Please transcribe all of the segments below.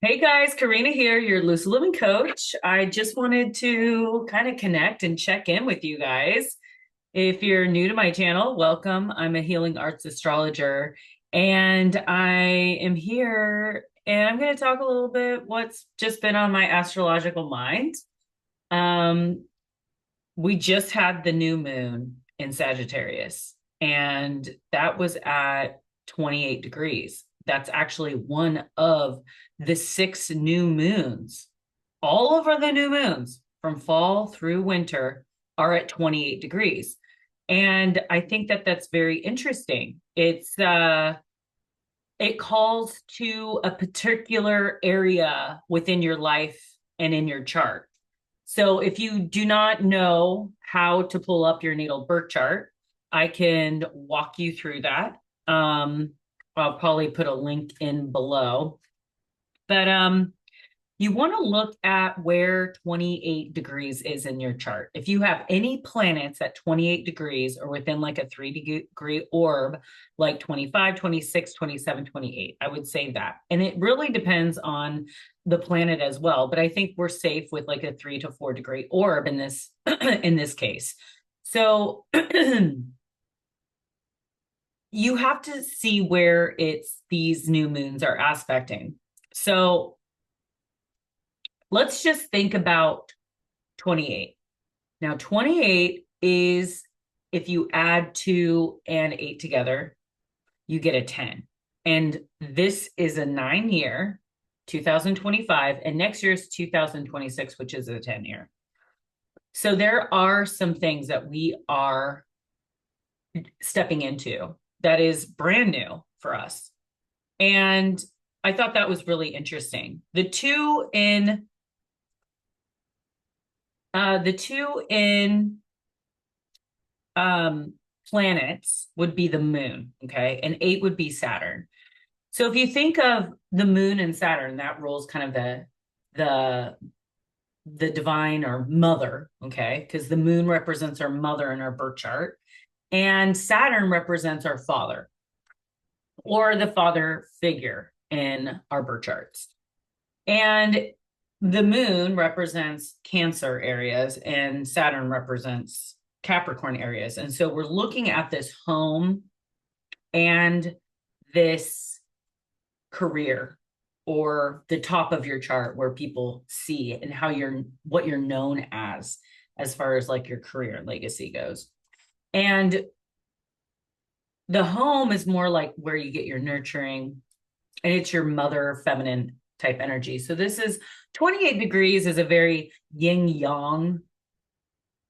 Hey guys, Karina here, your Lucid Living coach. I just wanted to kind of connect and check in with you guys. If you're new to my channel, welcome. I'm a healing arts astrologer and I am here and I'm going to talk a little bit what's just been on my astrological mind. Um, we just had the new moon in Sagittarius and that was at 28 degrees. That's actually one of the six new moons. All over the new moons from fall through winter are at 28 degrees. And I think that that's very interesting. It calls to a particular area within your life and in your chart. So if you do not know how to pull up your natal birth chart, I can walk you through that. I'll probably put a link in below. But you want to look at where 28 degrees is in your chart. If you have any planets at 28 degrees or within like a 3-degree orb, like 25, 26, 27, 28, I would say that. And it really depends on the planet as well. But I think we're safe with like a 3 to 4 degree orb in this in this case. So you have to see where it's these new moons are aspecting. So let's just think about 28. Now, 28 is if you add 2 and 8 together, you get a 10. And this is a 9-year, 2025, and next year is 2026, which is a 10-year. So there are some things that we are stepping into that is brand new for us. And I thought that was really interesting. The two in planets would be the moon, okay? And 8 would be Saturn. So if you think of the moon and Saturn, that rules kind of the divine or mother, okay? Because the moon represents our mother in our birth chart, and Saturn represents our father or the father figure in our birth charts. And the moon represents Cancer areas and Saturn represents Capricorn areas. And so we're looking at this home and this career or the top of your chart where people see and how what you're known as far as like your career and legacy goes. And the home is more like where you get your nurturing, and it's your mother feminine type energy. So this is 28 degrees is a very yin yang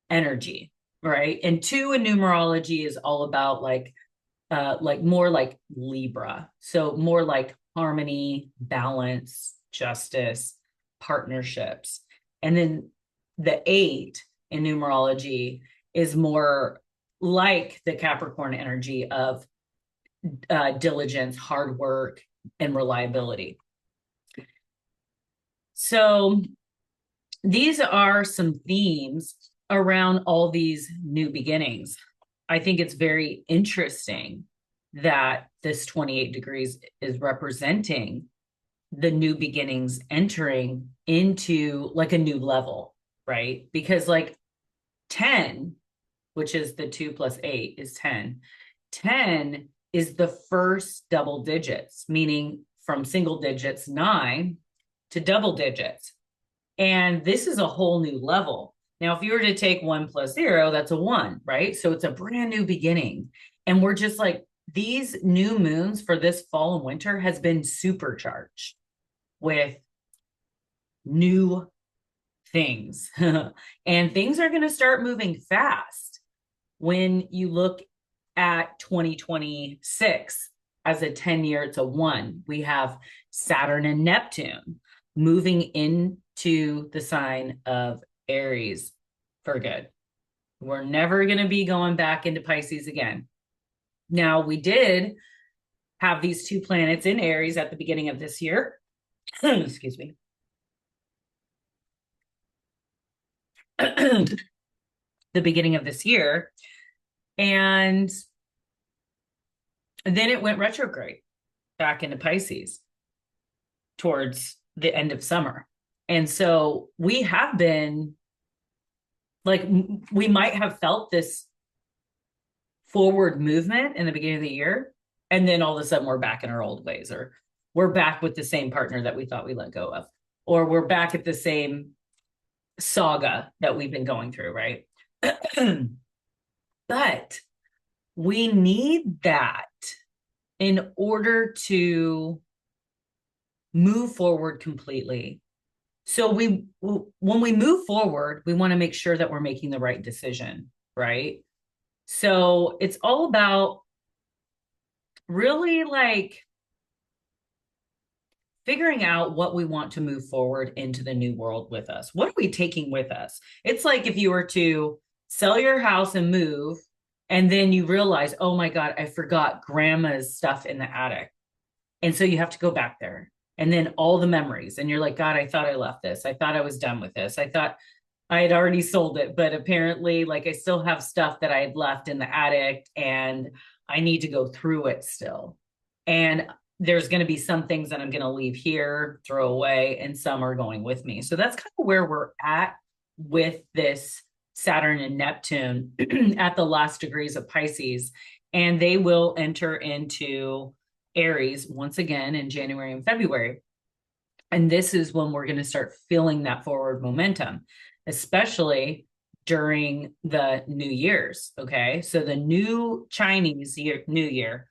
energy, right? And 2 in numerology is all about like more like Libra. So more like harmony, balance, justice, partnerships. And then the 8 in numerology is more like the Capricorn energy of diligence, hard work, and reliability. So these are some themes around all these new beginnings. I think it's very interesting that this 28 degrees is representing the new beginnings entering into like a new level, right? Because like 10, which is the 2 plus 8 is 10. 10 is the first double digits, meaning from single digits 9 to double digits. And this is a whole new level. Now, if you were to take 1 plus 0, that's a 1, right? So it's a brand new beginning. And we're just like, these new moons for this fall and winter has been supercharged with new things. And things are going to start moving fast when you look at 2026 as a 10-year, it's a 1. We have Saturn and Neptune moving into the sign of Aries for good. We're never going to be going back into Pisces again. Now, we did have these 2 planets in Aries at the beginning of this year. Excuse me. The beginning of this year. And then it went retrograde back into Pisces towards the end of summer. And so we have been like, we might have felt this forward movement in the beginning of the year. And then all of a sudden we're back in our old ways, or we're back with the same partner that we thought we let go of, or we're back at the same saga that we've been going through, right? But we need that in order to move forward completely. So when we move forward, we want to make sure that we're making the right decision, right? So it's all about really like figuring out what we want to move forward into the new world with us. What are we taking with us? It's like if you were to sell your house and move, and then you realize, oh my God, I forgot grandma's stuff in the attic. And so you have to go back there. And then all the memories. And you're like, God, I thought I left this. I thought I was done with this. I thought I had already sold it. But apparently, like, I still have stuff that I had left in the attic and I need to go through it still. And there's going to be some things that I'm going to leave here, throw away, and some are going with me. So that's kind of where we're at with this Saturn and Neptune at the last degrees of Pisces. And they will enter into Aries once again in January and February. And this is when we're going to start feeling that forward momentum, especially during the New Year's. Okay. So the new Chinese year, New Year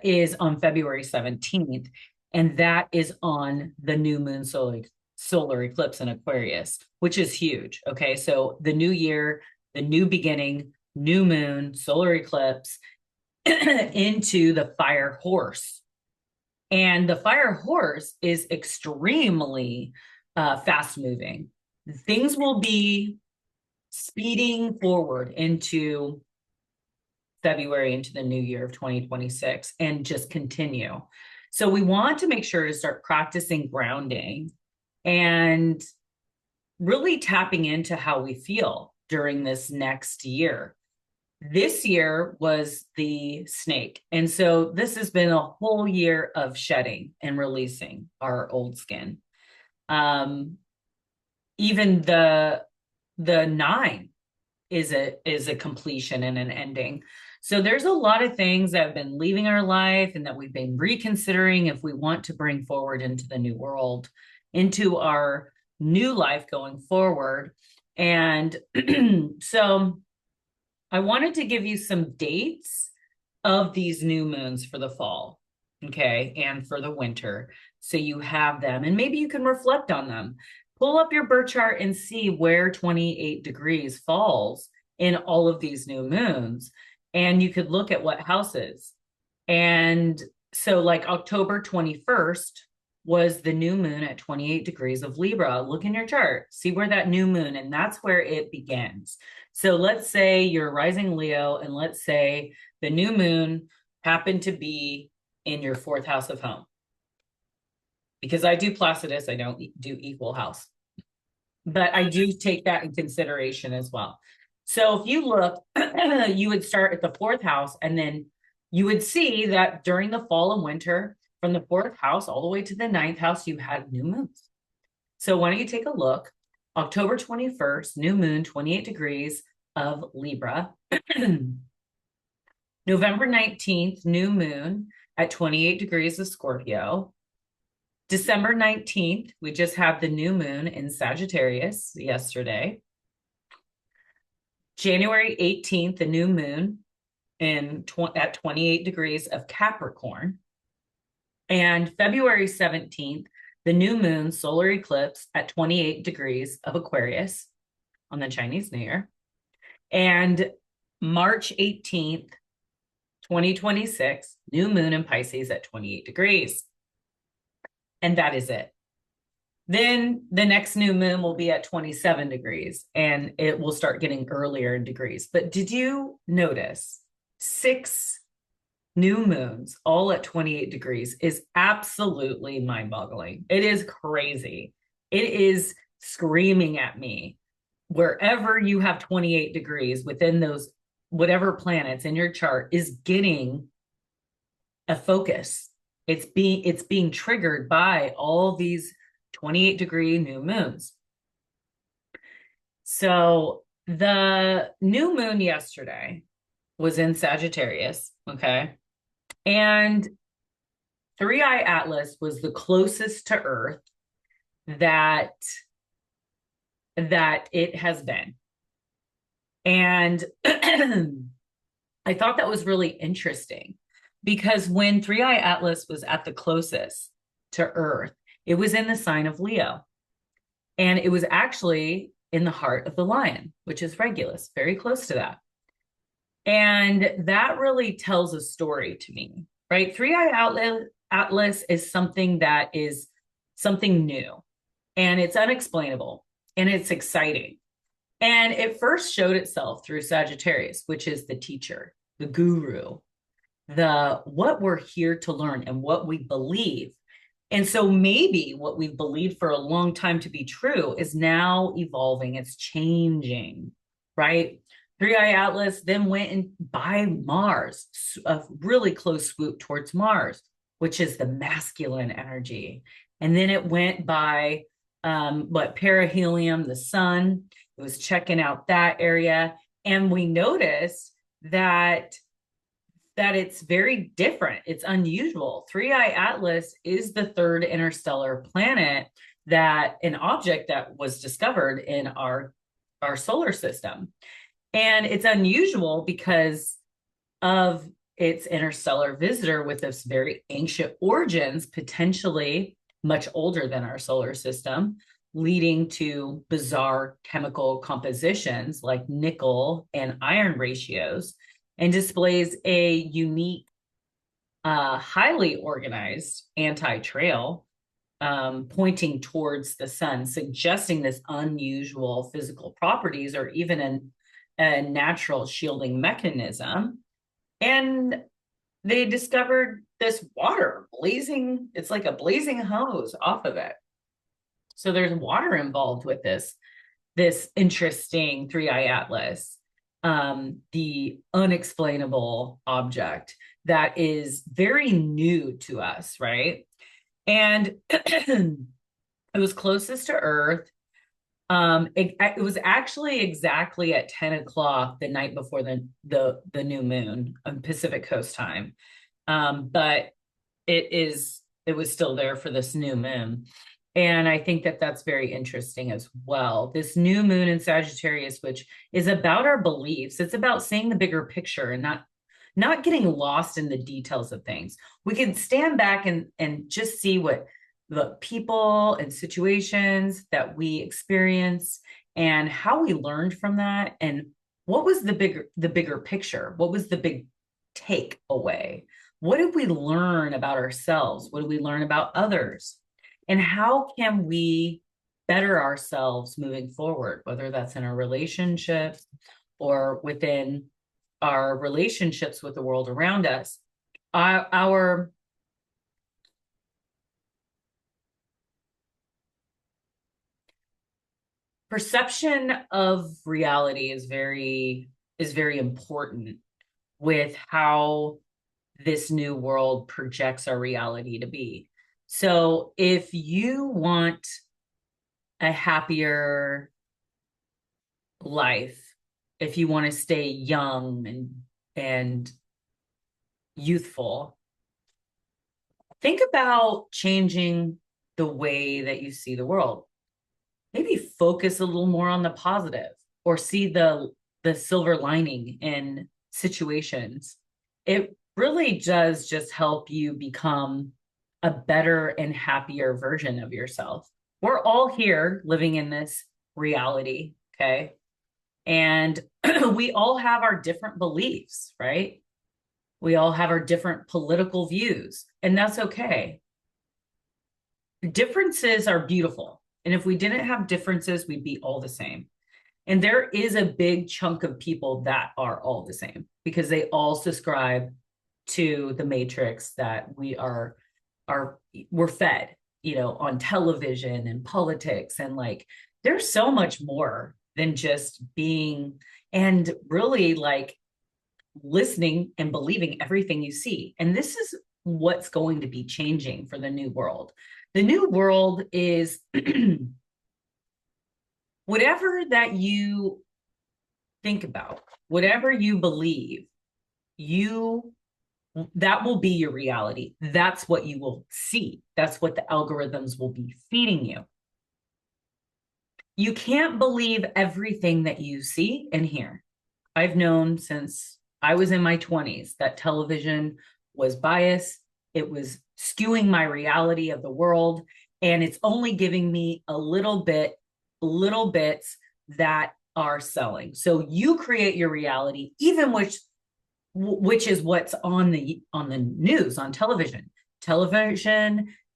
is on February 17th. And that is on the new moon solar eclipse in Aquarius, which is huge. Okay. So the new year, the new beginning, new moon, solar eclipse into the fire horse. And the fire horse is extremely fast moving. Things will be speeding forward into February, into the new year of 2026, and just continue. So we want to make sure to start practicing grounding and really tapping into how we feel during this next year. This year was the snake. And so this has been a whole year of shedding and releasing our old skin. Even the 9 is a completion and an ending. So there's a lot of things that have been leaving our life and that we've been reconsidering if we want to bring forward into the new world, into our new life going forward. And so I wanted to give you some dates of these new moons for the fall, okay, and for the winter. So you have them, and maybe you can reflect on them. Pull up your birth chart and see where 28 degrees falls in all of these new moons. And you could look at what houses. And so like October 21st was the new moon at 28 degrees of Libra. Look in your chart, see where that new moon, and that's where it begins. So let's say you're rising Leo, and let's say the new moon happened to be in your 4th house of home. Because I do Placidus, I don't do equal house. But I do take that in consideration as well. So if you look, you would start at the 4th house, and then you would see that during the fall and winter, from the 4th house all the way to the 9th house, you had new moons. So why don't you take a look? October 21st, new moon, 28 degrees of Libra. November 19th, new moon at 28 degrees of Scorpio. December 19th, we just had the new moon in Sagittarius yesterday. January 18th, the new moon at 28 degrees of Capricorn. And February 17th, the new moon solar eclipse at 28 degrees of Aquarius on the Chinese New Year. And March 18th, 2026, new moon in Pisces at 28 degrees. And that is it. Then the next new moon will be at 27 degrees, and it will start getting earlier in degrees. But did you notice 6 new moons all at 28 degrees is absolutely mind-boggling. It is crazy. It is screaming at me. Wherever you have 28 degrees within those, whatever planets in your chart is getting a focus. It's being triggered by all these 28-degree new moons. So the new moon yesterday was in Sagittarius, okay? And 3i Atlas was the closest to Earth that it has been. And I thought that was really interesting because when 3i Atlas was at the closest to Earth, it was in the sign of Leo. And it was actually in the heart of the lion, which is Regulus, very close to that. And that really tells a story to me, right? 3i Atlas is something that is something new, and it's unexplainable, and it's exciting. And it first showed itself through Sagittarius, which is the teacher, the guru, the what we're here to learn and what we believe. And so maybe what we've believed for a long time to be true is now evolving, it's changing, right? 3i Atlas then went and by Mars, a really close swoop towards Mars, which is the masculine energy. And then it went by perihelion, the sun. It was checking out that area. And we noticed that it's very different. It's unusual. 3i Atlas is the third interstellar planet, that an object that was discovered in our solar system. And it's unusual because of its interstellar visitor with this very ancient origins, potentially much older than our solar system, leading to bizarre chemical compositions like nickel and iron ratios, and displays a unique, highly organized anti-trail pointing towards the sun, suggesting this unusual physical properties or even a natural shielding mechanism. And they discovered this water blazing, it's like a blazing hose off of it. So there's water involved with this interesting 3i Atlas, the unexplainable object that is very new to us, right? And it was closest to Earth. It was actually exactly at 10 o'clock the night before the new moon on Pacific Coast time. But it was still there for this new moon. And I think that that's very interesting as well. This new moon in Sagittarius, which is about our beliefs, it's about seeing the bigger picture and not getting lost in the details of things. We can stand back and just see what the people and situations that we experience and how we learned from that, and what was the bigger picture. What was the big takeaway? What did we learn about ourselves? What did we learn about others? And how can we better ourselves moving forward, whether that's in a relationship or within our relationships with the world around us? Our perception of reality is very important with how this new world projects our reality to be. So if you want a happier life, if you want to stay young and youthful, think about changing the way that you see the world. Maybe focus a little more on the positive, or see the silver lining in situations. It really does just help you become a better and happier version of yourself. We're all here living in this reality, okay? And we all have our different beliefs, right? We all have our different political views, and that's okay. Differences are beautiful. And if we didn't have differences, we'd be all the same. And there is a big chunk of people that are all the same because they all subscribe to the matrix that we're fed, on television and politics. And like, there's so much more than just being and really like listening and believing everything you see. And this is what's going to be changing for the new world. The new world is whatever that you think about, whatever you believe, that will be your reality. That's what you will see. That's what the algorithms will be feeding you. You can't believe everything that you see and hear. I've known since I was in my 20s that television was biased. It was skewing my reality of the world. And it's only giving me little bits that are selling. So you create your reality, even which is what's on the news, on television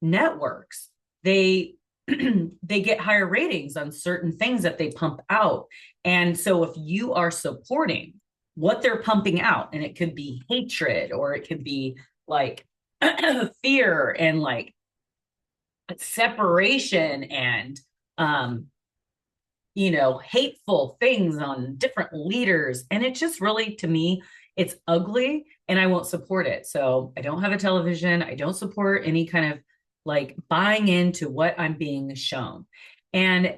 networks. They they get higher ratings on certain things that they pump out. And so if you are supporting what they're pumping out, and it could be hatred, or it could be like fear and like separation and hateful things on different leaders, and it just really, to me, it's ugly, and I won't support it. So I don't have a television. I don't support any kind of like buying into what I'm being shown. And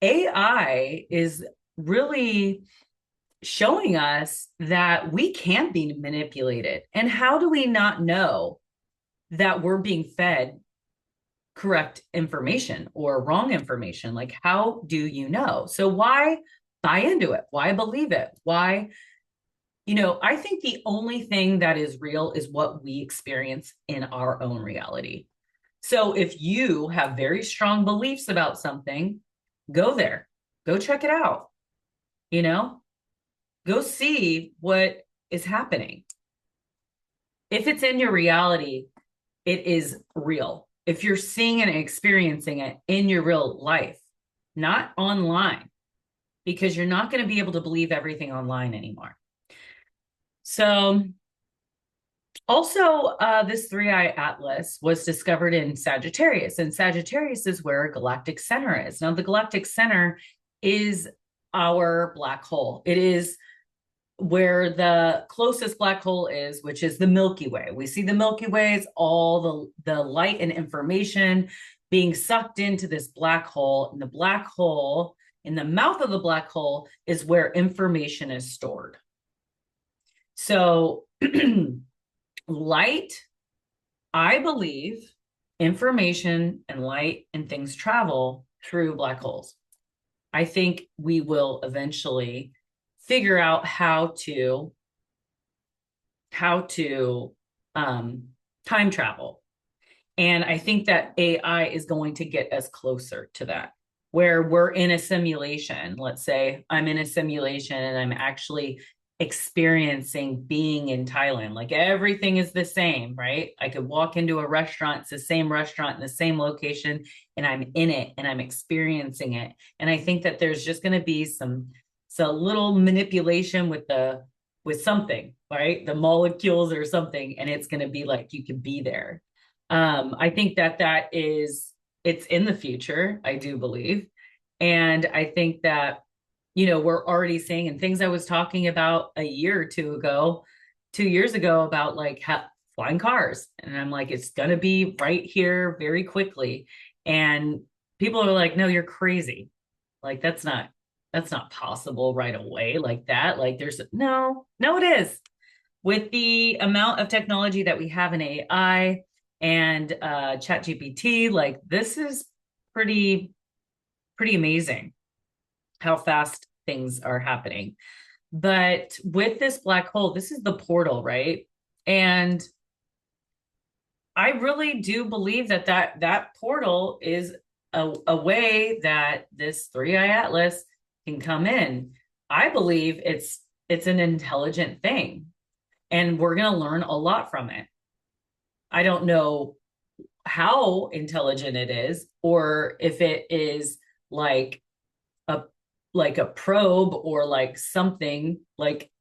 AI is really showing us that we can be manipulated. And how do we not know that we're being fed correct information or wrong information? Like, how do you know? So why buy into it? Why believe it? Why? I think the only thing that is real is what we experience in our own reality. So if you have very strong beliefs about something, go there, go check it out, go see what is happening. If it's in your reality, it is real. If you're seeing and experiencing it in your real life, not online, because you're not going to be able to believe everything online anymore. So also, this three-eye atlas was discovered in Sagittarius, and Sagittarius is where galactic center is. Now, the galactic center is our black hole. It is where the closest black hole is, which is the Milky Way. We see the Milky Way as all the light and information being sucked into this black hole, and the black hole, in the mouth of the black hole, is where information is stored. So light, I believe, information and light and things travel through black holes. I think we will eventually figure out how to time travel. And I think that AI is going to get us closer to that, where we're in a simulation. Let's say I'm in a simulation and I'm actually experiencing being in Thailand. Like, everything is the same, right? I could walk into a restaurant, it's the same restaurant in the same location, and I'm in it and I'm experiencing it. And I think that there's just going to be some little manipulation with something, right? The molecules or something, and it's going to be like you could be there. I think that it's in the future, I do believe. And I think that we're already seeing, and things I was talking about a year or 2 years ago about like flying cars. And I'm like, it's going to be right here very quickly. And people are like, no, you're crazy. Like, that's not possible right away like that. Like, no, it is. With the amount of technology that we have in AI and ChatGPT, like, this is pretty amazing how fast things are happening. But with this black hole, this is the portal, right? And I really do believe that portal is a way that this three-eye atlas can come in. I believe it's an intelligent thing, and we're going to learn a lot from it. I don't know how intelligent it is, or if it is like a probe, or like something like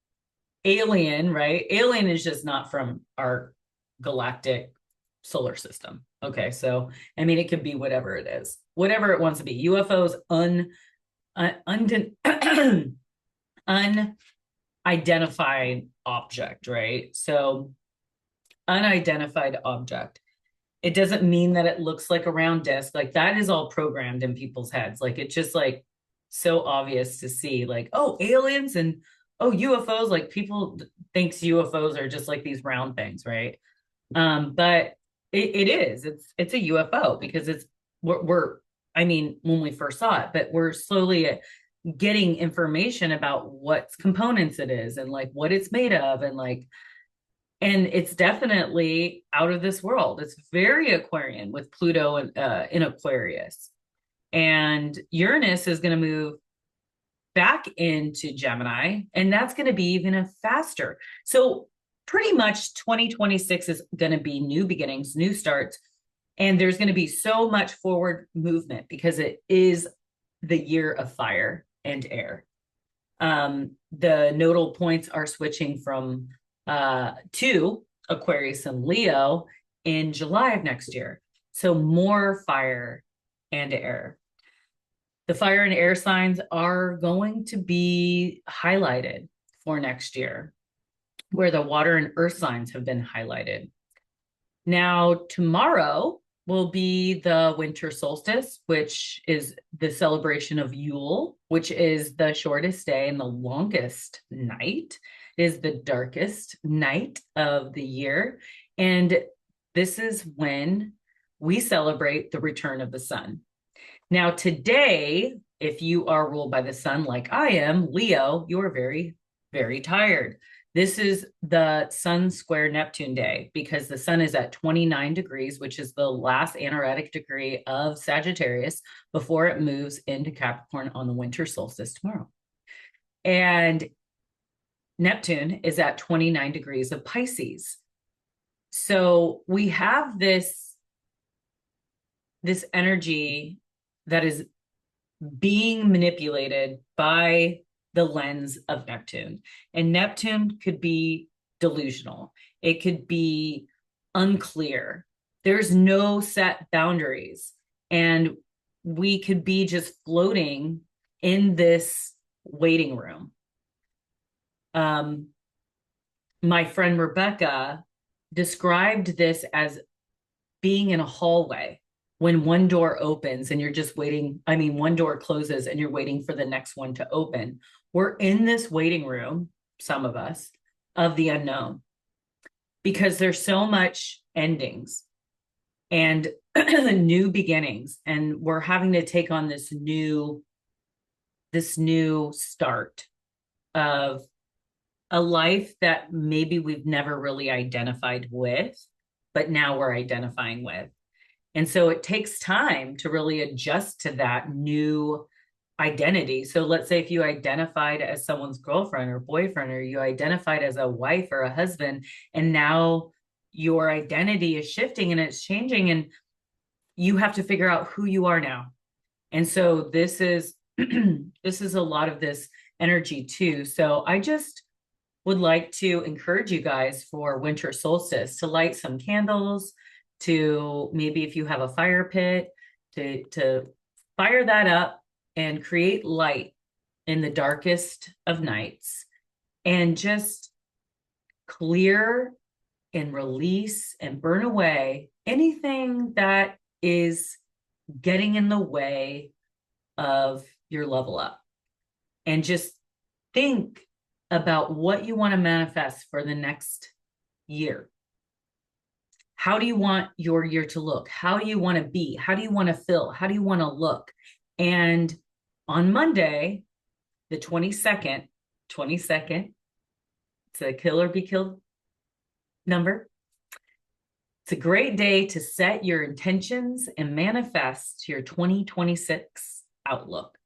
alien, right? Alien is just not from our galactic solar system. Okay, so I mean, it could be whatever it is, whatever it wants to be. UFOs, unidentified object, right? So unidentified object. It doesn't mean that it looks like a round disc. Like that is all programmed in people's heads. Like it's just like so obvious to see like, oh, aliens and oh, UFOs. Like people thinks UFOs are just like these round things, right? But it is. It's a UFO because we're I mean, when we first saw it, but we're slowly getting information about what components it is and like what it's made of and like, and it's definitely out of this world. It's very Aquarian with Pluto in Aquarius, and Uranus is going to move back into Gemini, and that's going to be even a faster. So pretty much 2026 is going to be new beginnings, new starts, and there's going to be so much forward movement because it is the year of fire and air. The nodal points are switching from to Aquarius and Leo in July of next year. So more fire and air. The fire and air signs are going to be highlighted for next year, where the water and earth signs have been highlighted. Now, tomorrow will be the winter solstice, which is the celebration of Yule, which is the shortest day and the longest night. It is the darkest night of the year. And this is when we celebrate the return of the sun. Now, today, if you are ruled by the sun like I am, Leo, you are very, very tired. This is the sun square Neptune day because the sun is at 29 degrees, which is the last anaretic degree of Sagittarius before it moves into Capricorn on the winter solstice tomorrow. And Neptune is at 29 degrees of Pisces. So we have this energy that is being manipulated by the lens of Neptune. And Neptune could be delusional. It could be unclear. There's no set boundaries. And we could be just floating in this waiting room. My friend Rebecca described this as being in a hallway when one door opens and you're just waiting. I mean, one door closes and you're waiting for the next one to open. We're in this waiting room, some of us, of the unknown, because there's so much endings and new beginnings. And we're having to take on this new start of a life that maybe we've never really identified with, but now we're identifying with. And so it takes time to really adjust to that new identity. So let's say if you identified as someone's girlfriend or boyfriend, or you identified as a wife or a husband, and now your identity is shifting and it's changing, and you have to figure out who you are now. And so this is this is a lot of this energy too. So I just would like to encourage you guys for winter solstice to light some candles, to maybe if you have a fire pit, to fire that up and create light in the darkest of nights, and just clear and release and burn away anything that is getting in the way of your level up. And just think about what you want to manifest for the next year. How do you want your year to look? How do you want to be? How do you want to feel? How do you want to look? And on Monday, the 22nd, it's a kill or be killed number. It's a great day to set your intentions and manifest your 2026 outlook.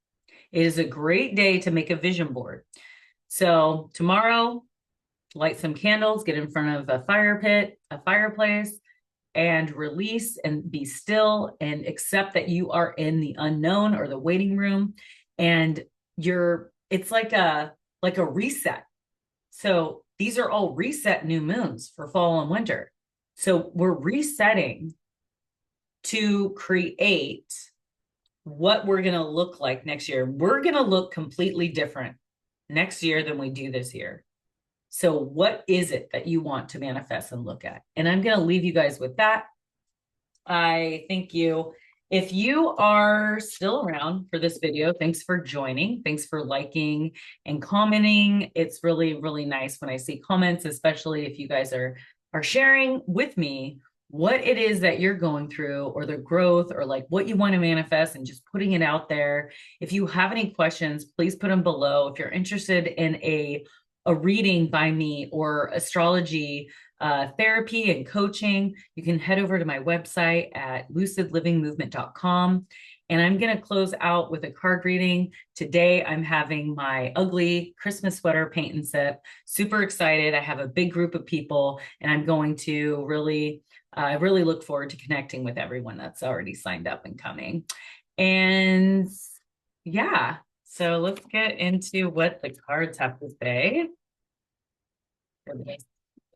It is a great day to make a vision board. So tomorrow, light some candles, get in front of a fire pit, a fireplace, and release and be still and accept that you are in the unknown or the waiting room. And it's like a reset. So these are all reset new moons for fall and winter. So we're resetting to create what we're going to look like next year. We're going to look completely different next year than we do this year. So what is it that you want to manifest and look at? And I'm going to leave you guys with that. I thank you. If you are still around for this video, thanks for joining. Thanks for liking and commenting. It's really, really nice when I see comments, especially if you guys are sharing with me what it is that you're going through, or the growth, or like what you want to manifest, and just putting it out there. If you have any questions, please put them below. If you're interested in a reading by me or astrology therapy and coaching, you can head over to my website at lucidlivingmovement.com. And I'm going to close out with a card reading. Today, I'm having my ugly Christmas sweater paint and sip. Super excited. I have a big group of people, and I'm going to really look forward to connecting with everyone that's already signed up and coming. And yeah, so let's get into what the cards have to say for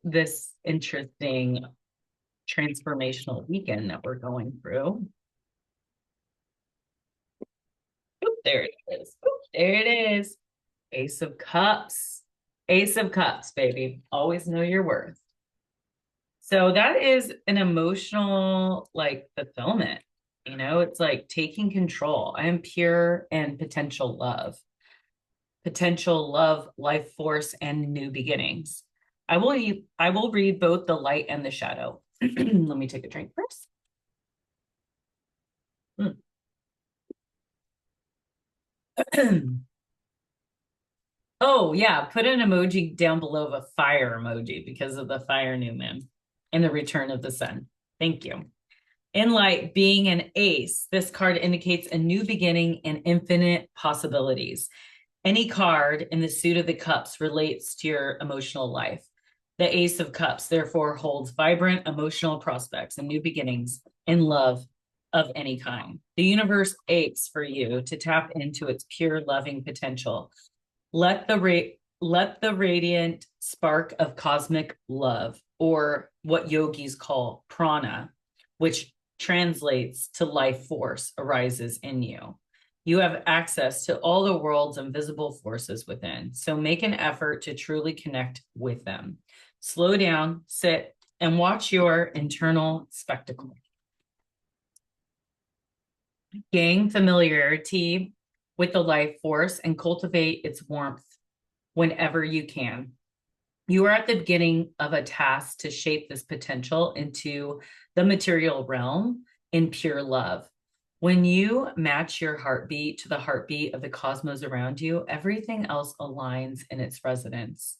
this interesting transformational weekend that we're going through. Oop, there it is. Oop, there it is. Ace of Cups. Ace of Cups, baby. Always know your worth. So that is an emotional, like, fulfillment. You know, it's like taking control. I am pure and potential love. Potential love, life force, and new beginnings. I will read both the light and the shadow. Let me take a drink first. Oh, yeah, put an emoji down below of a fire emoji because of the fire new moon and the return of the sun. Thank you. In light, being an ace, this card indicates a new beginning and infinite possibilities. Any card in the suit of the cups relates to your emotional life. The Ace of Cups, therefore, holds vibrant emotional prospects and new beginnings in love of any kind. The universe aches for you to tap into its pure, loving potential. Let the radiant spark of cosmic love, or what yogis call prana, which translates to life force, arises in you. You have access to all the world's invisible forces within, so make an effort to truly connect with them. Slow down, sit, and watch your internal spectacle. Gain familiarity with the life force and cultivate its warmth whenever you can. You are at the beginning of a task to shape this potential into the material realm in pure love. When you match your heartbeat to the heartbeat of the cosmos around you, everything else aligns in its resonance.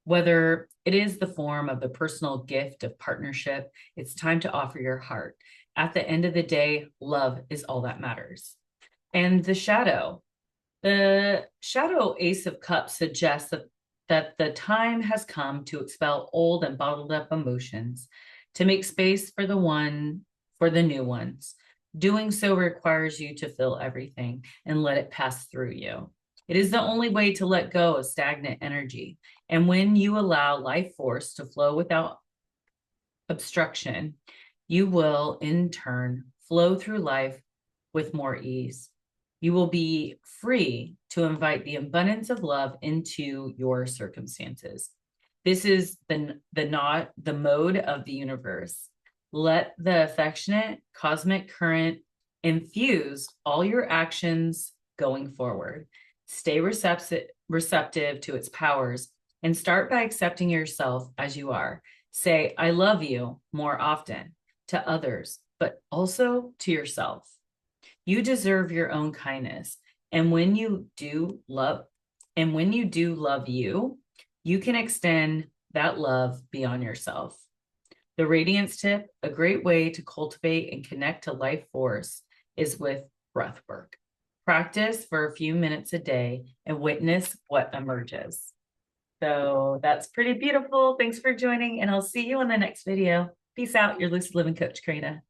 Whether it is the form of the personal gift of partnership, it's time to offer your heart. At the end of the day, love is all that matters. And the shadow Ace of Cups suggests that the time has come to expel old and bottled up emotions, to make space for the new ones. Doing so requires you to feel everything and let it pass through you. It is the only way to let go of stagnant energy. And when you allow life force to flow without obstruction, you will in turn flow through life with more ease. You will be free to invite the abundance of love into your circumstances. This is the mode of the universe. Let the affectionate cosmic current infuse all your actions going forward. Stay receptive to its powers, and start by accepting yourself as you are. Say, I love you more often to others, but also to yourself. You deserve your own kindness. And when you do love you, you can extend that love beyond yourself. The radiance tip, a great way to cultivate and connect to life force, is with breath work. Practice for a few minutes a day and witness what emerges. So that's pretty beautiful. Thanks for joining, and I'll see you in the next video. Peace out, your Lucid Living Coach, Karina.